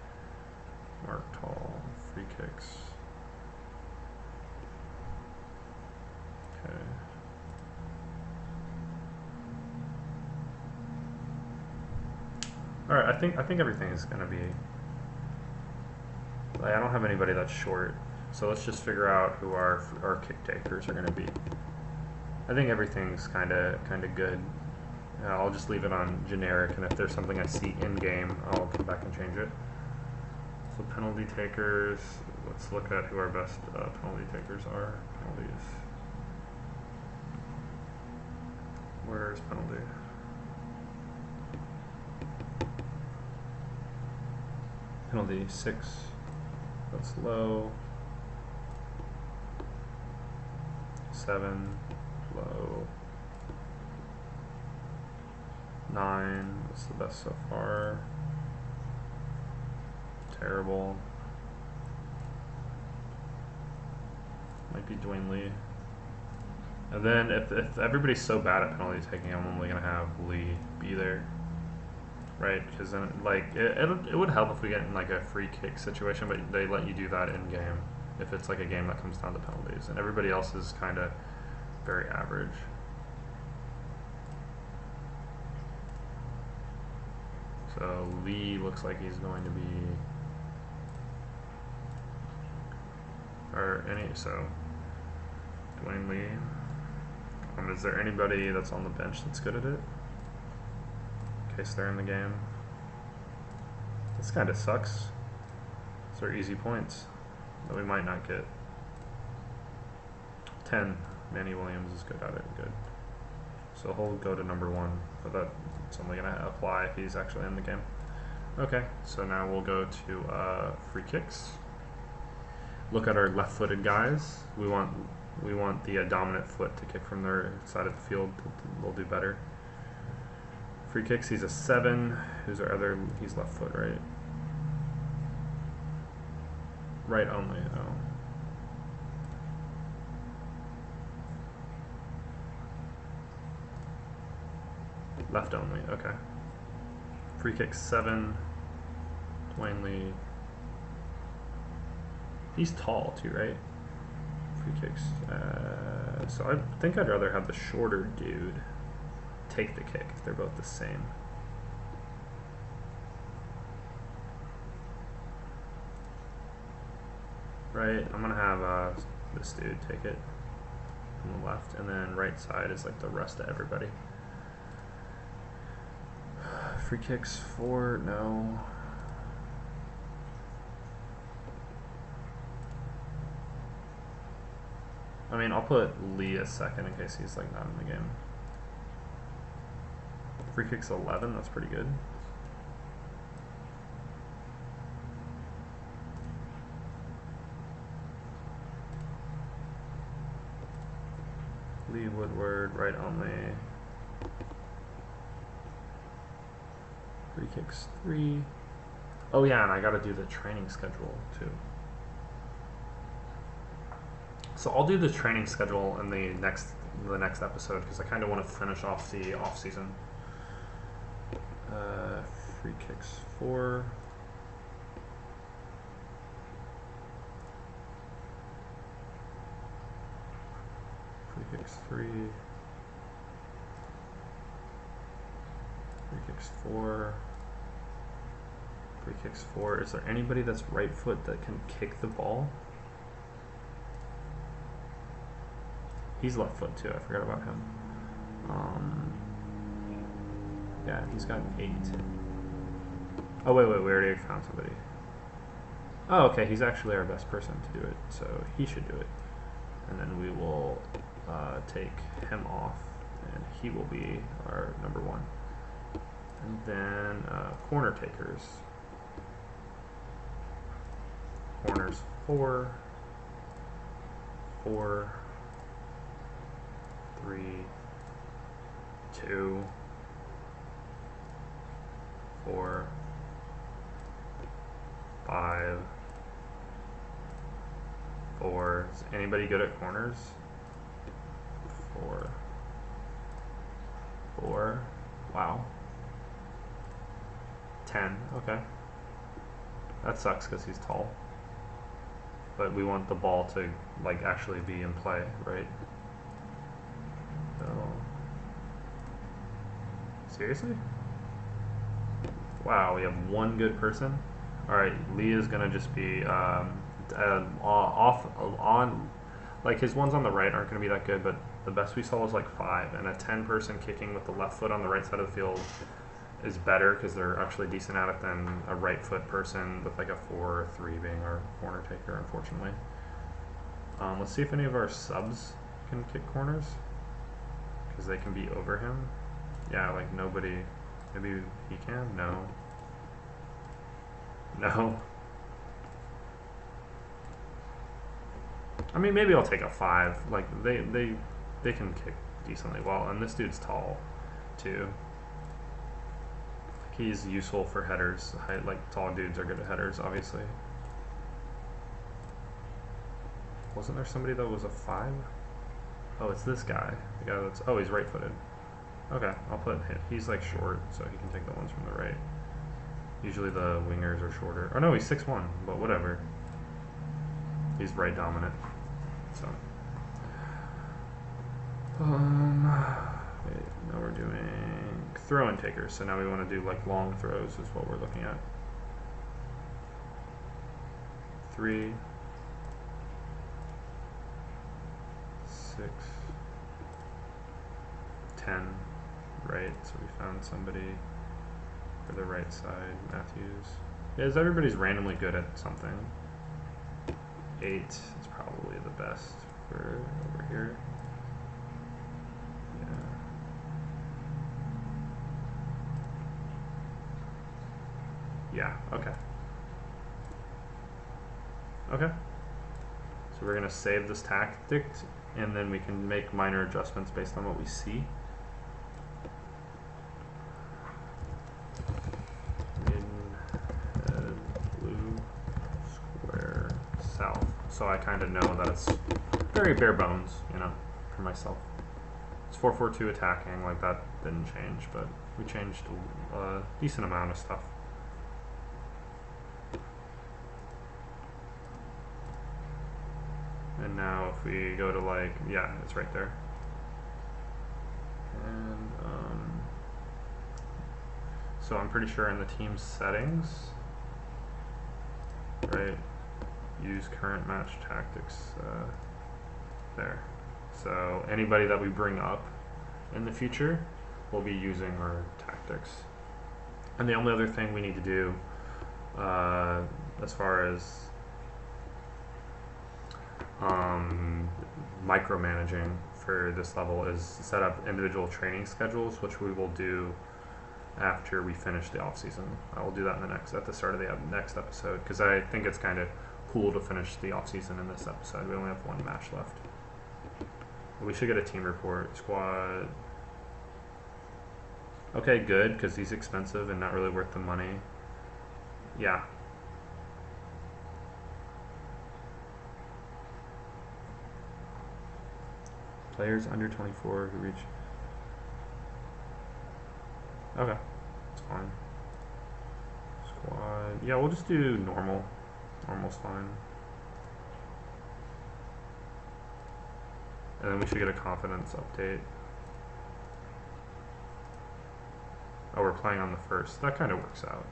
Mark tall, free kicks. Okay. All right, I think everything is gonna be. Like, I don't have anybody that's short, so let's just figure out who our kick takers are gonna be. I think everything's kind of good. I'll just leave it on generic, and if there's something I see in game, I'll come back and change it. So penalty takers. Let's look at who our best penalty takers are. Penalties. Where's penalty? Penalty 6. That's low. 7. Low. 9. That's the best so far. Terrible. Might be Dwayne Lee. And then if everybody's so bad at penalty taking, I'm only gonna have Lee be there, right? Because then like it would help if we get in like a free kick situation, but they let you do that in game if it's like a game that comes down to penalties, and everybody else is kind of very average. So Lee looks like he's going to be, so Dwayne Lee. Is there anybody that's on the bench that's good at it? In case they're in the game. This kind of sucks. These are easy points that we might not get. 10. Manny Williams is good at it. Good. So he'll go to number 1, but that's only going to apply if he's actually in the game. Okay, so now we'll go to free kicks. Look at our left-footed guys. We want the dominant foot to kick from their side of the field. They'll do better. Free kicks, he's a 7. Who's our other? He's left foot, right? Right only. Oh. Left only. Okay. Free kicks 7. Dwayne Lee. He's tall too, right? Free kicks. So I think I'd rather have the shorter dude take the kick if they're both the same. Right, I'm gonna have this dude take it on the left, and then right side is like the rest of everybody. Free kicks 4, no. I mean, I'll put Lee a second in case he's like not in the game. Free kicks 11, that's pretty good. Lee Woodward, right only. Free kicks 3. Oh yeah, and I gotta do the training schedule too. So I'll do the training schedule in the next episode because I kind of want to finish off the off season. Free kicks 4. kicks 3. 3 kicks 4. 3 kicks 4. Is there anybody that's right foot that can kick the ball? He's left foot too, I forgot about him. Yeah, he's got 8. Oh wait, we already found somebody. Oh, okay, he's actually our best person to do it, so he should do it. And then we will take him off, and he will be our number 1. And then corner takers. Corners 4, 4, 3, 2, 4, 5, 4. Is anybody good at corners? 4, 4. Wow. 10. Okay. That sucks because he's tall. But we want the ball to like actually be in play, right? So seriously? Wow, we have one good person. All right, Lee is gonna just be on. Like his ones on the right aren't gonna be that good, but the best we saw was like 5, and a 10-person kicking with the left foot on the right side of the field is better because they're actually decent at it than a right foot person with like a 4 or 3 being our corner taker, unfortunately. Let's see if any of our subs can kick corners because they can be over him. Yeah, like nobody. Maybe he can? No. No. I mean, maybe I'll take a 5. Like they can kick decently well, and this dude's tall too. He's useful for headers. Like tall dudes are good at headers, obviously. Wasn't there somebody that was a 5? Oh, it's this guy. The guy that's he's right-footed. Okay, I'll put him. He's like short, so he can take the ones from the right. Usually the wingers are shorter. Oh no, he's 6'1", but whatever. He's right dominant. So wait, now we're doing throw-in takers. So now we want to do like long throws is what we're looking at. 3, 6, 10, right? So we found somebody for the right side, Matthews. Yeah, everybody's randomly good at something. 8 is probably the best for over here. Yeah, okay. Okay. So we're going to save this tactic, and then we can make minor adjustments based on what we see. Maidenhead, blue, square, south. So I kind of know that it's very bare bones, you know, for myself. It's 4-4-2 attacking, like that didn't change, but we changed a decent amount of stuff. And now if we go to like, yeah, it's right there. And so I'm pretty sure in the team settings, right, use current match tactics there. So anybody that we bring up in the future will be using our tactics. And the only other thing we need to do as far as micromanaging for this level is set up individual training schedules, which we will do after we finish the off season. I will do that in at the start of the next episode, because I think it's kind of cool to finish the off season in this episode. We only have 1 match left. We should get a team report. Squad. Okay, good, because he's expensive and not really worth the money. Yeah. Players under 24 who reach. Okay, it's fine. Squad. Yeah, we'll just do normal. Normal's fine. And then we should get a confidence update. Oh, we're playing on the 1st. That kind of works out.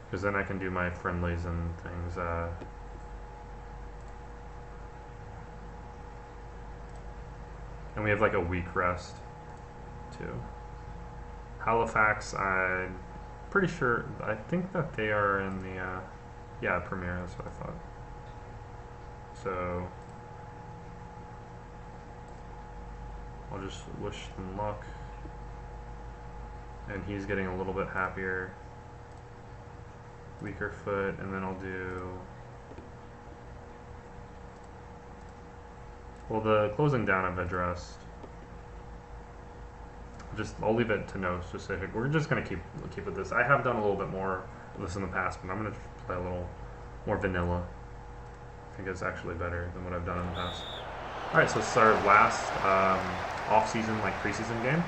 Because then I can do my friendlies and things. And we have like a week rest, too. Halifax, I'm pretty sure, I think that they are in the, yeah, Premier, that's what I thought. So, I'll just wish them luck. And he's getting a little bit happier. Weaker foot, and then I'll do... Well, the closing down I've addressed. I'll leave it to no specific. We're just gonna keep with this. I have done a little bit more of this in the past, but I'm gonna play a little more vanilla. I think it's actually better than what I've done in the past. All right, so this is our last off-season, like preseason game,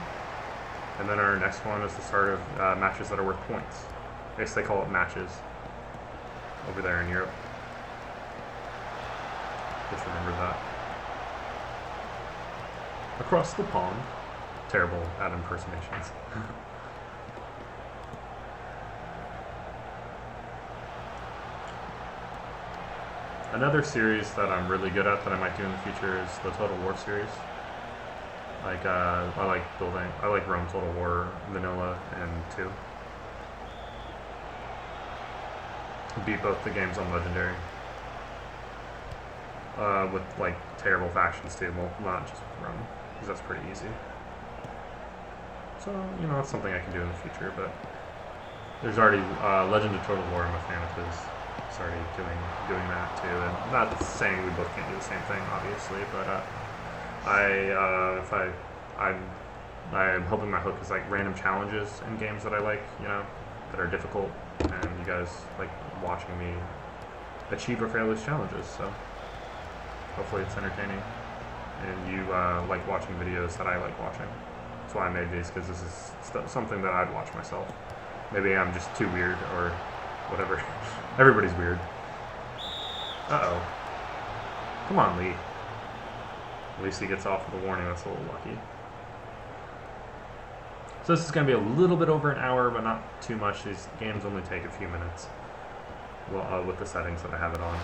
and then our next one is the start of matches that are worth points. I guess they call it matches over there in Europe. Just remember that. Across the pond. Terrible at impersonations. Another series that I'm really good at that I might do in the future is the Total War series. Like, I like Rome Total War Vanilla and 2. Beat both the games on Legendary. With like terrible factions too, well, not just Rome, because that's pretty easy. So, you know, that's something I can do in the future, but there's already Legend of Total War, I'm a fan of his. He's already doing that too, and not saying we both can't do the same thing, obviously, but I'm hoping my hook is like random challenges in games that I like, you know, that are difficult, and you guys like watching me achieve or fail these challenges, so hopefully it's entertaining, and you like watching videos that I like watching. That's why I made these, because this is something that I'd watch myself. Maybe I'm just too weird, or whatever. Everybody's weird. Uh-oh. Come on, Lee. At least he gets off with a warning. That's a little lucky. So this is going to be a little bit over an hour, but not too much. These games only take a few minutes. Well, with the settings that I have it on.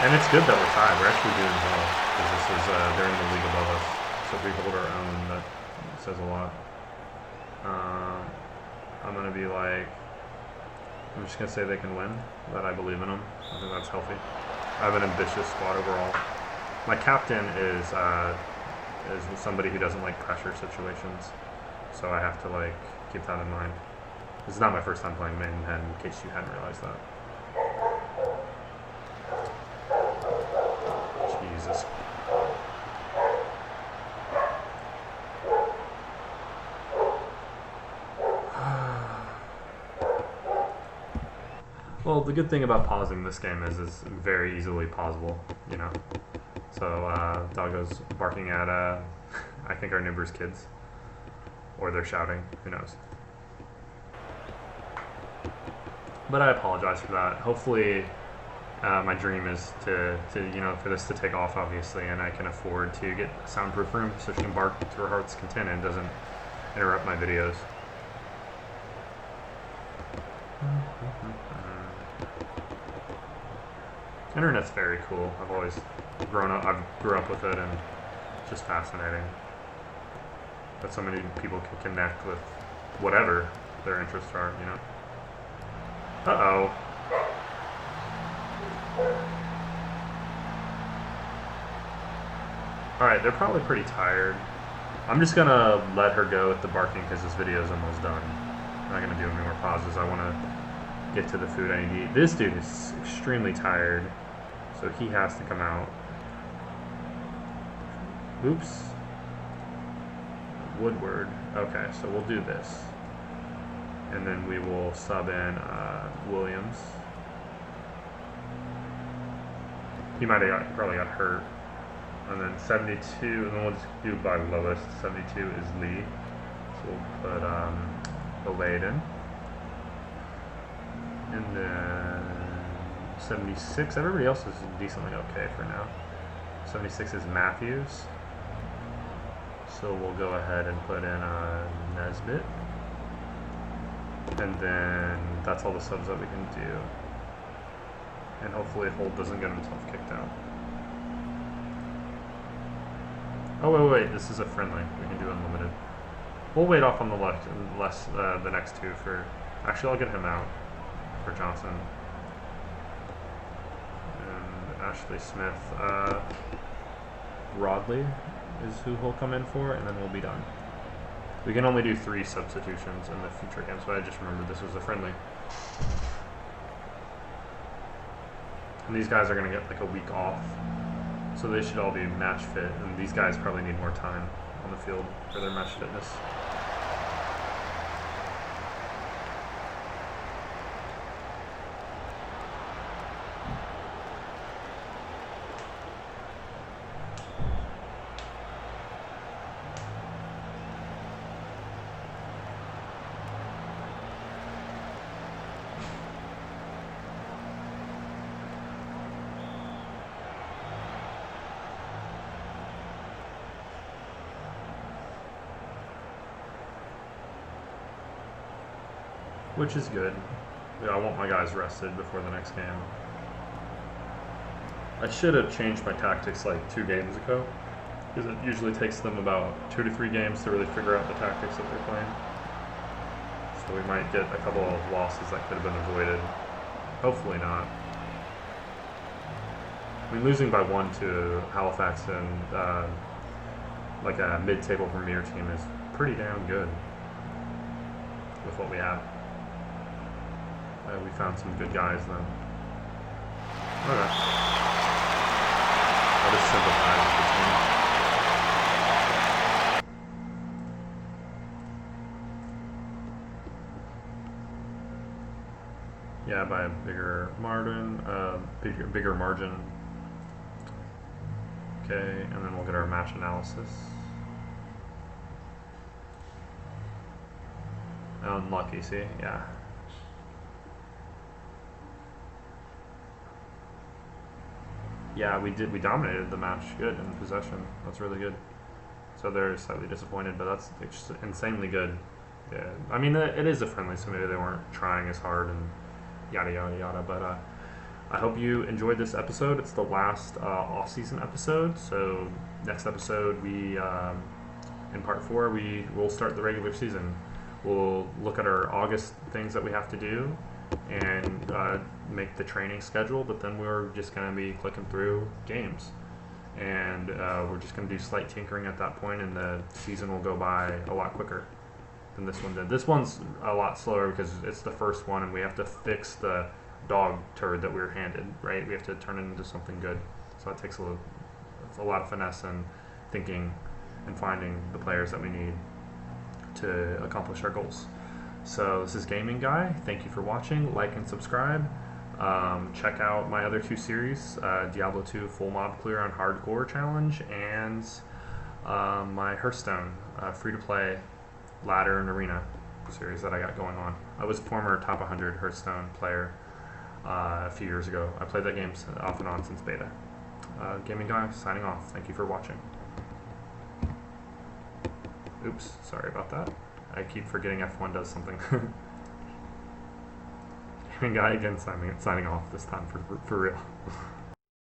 And it's good that we're tied. We're actually doing well, because this is they're in the league above us. So if we hold our own, that says a lot. I'm gonna be like, I'm just gonna say they can win. That I believe in them. I think that's healthy. I have an ambitious squad overall. My captain is somebody who doesn't like pressure situations, so I have to like keep that in mind. This is not my first time playing Maidenhead, in case you hadn't realized that. Jesus. Well, the good thing about pausing this game is it's very easily pausable, you know. So, Doggo's barking at, I think our neighbor's kids. Or they're shouting, who knows. But I apologize for that. Hopefully, my dream is to, you know, for this to take off, obviously, and I can afford to get a soundproof room so she can bark to her heart's content and doesn't interrupt my videos. Internet's very cool. I've always I grew up with it, and it's just fascinating that so many people can connect with whatever their interests are, you know. Uh-oh. Alright, they're probably pretty tired. I'm just gonna let her go with the barking because this video is almost done. I'm not gonna do any more pauses. I wanna get to the food I need to eat. This dude is extremely tired, so he has to come out. Oops. Woodward. Okay, so we'll do this. And then we will sub in Williams. He might have probably got hurt. And then 72, and then we'll just do by lowest. 72 is Lee. So we'll put Olayden. And then 76. Everybody else is decently okay for now. 76 is Matthews. So we'll go ahead and put in Nesbitt. And then that's all the subs that we can do. And hopefully Holt doesn't get himself kicked out. Oh, wait, this is a friendly. We can do unlimited. We'll wait off on the left unless the next two for... Actually, I'll get him out for Johnson. And Ashley Smith. Rodley is who he'll come in for, and then we'll be done. We can only do 3 substitutions in the future games, but I just remembered this was a friendly. And these guys are going to get like a week off, so they should all be match fit, and these guys probably need more time on the field for their match fitness. Which is good. Yeah, I want my guys rested before the next game. I should have changed my tactics like 2 games ago, because it usually takes them about 2 to 3 games to really figure out the tactics that they're playing. So we might get a couple of losses that could have been avoided. Hopefully not. I mean, losing by 1 to Halifax and like a mid-table premier team is pretty damn good with what we have. We found some good guys then. Okay. I'll just simplify the team. Yeah, by a bigger margin. Bigger margin. Okay, and then we'll get our match analysis. Unlucky, see? Yeah. Yeah, we dominated the match good in possession. That's really good. So they're slightly disappointed, but that's just insanely good. Yeah, I mean, it is a friendly, so maybe they weren't trying as hard and yada, yada, yada. But I hope you enjoyed this episode. It's the last off-season episode. So next episode, in part 4, we will start the regular season. We'll look at our August things that we have to do and make the training schedule, but then we're just going to be clicking through games, and we're just going to do slight tinkering at that point, and the season will go by a lot quicker than this one did. This one's a lot slower because it's the first one, and we have to fix the dog turd that we were handed, right? We have to turn it into something good, so it takes a lot of finesse and thinking and finding the players that we need to accomplish our goals. So this is Gaming Guy. Thank you for watching. Like and subscribe. Check out my other 2 series, Diablo 2 Full Mob Clear on Hardcore Challenge, and my Hearthstone free-to-play ladder and arena series that I got going on. I was a former top 100 Hearthstone player a few years ago. I played that game off and on since beta. Gaming Guy signing off. Thank you for watching. Oops, sorry about that. I keep forgetting F1 does something. Gaming Guy again signing off this time for real.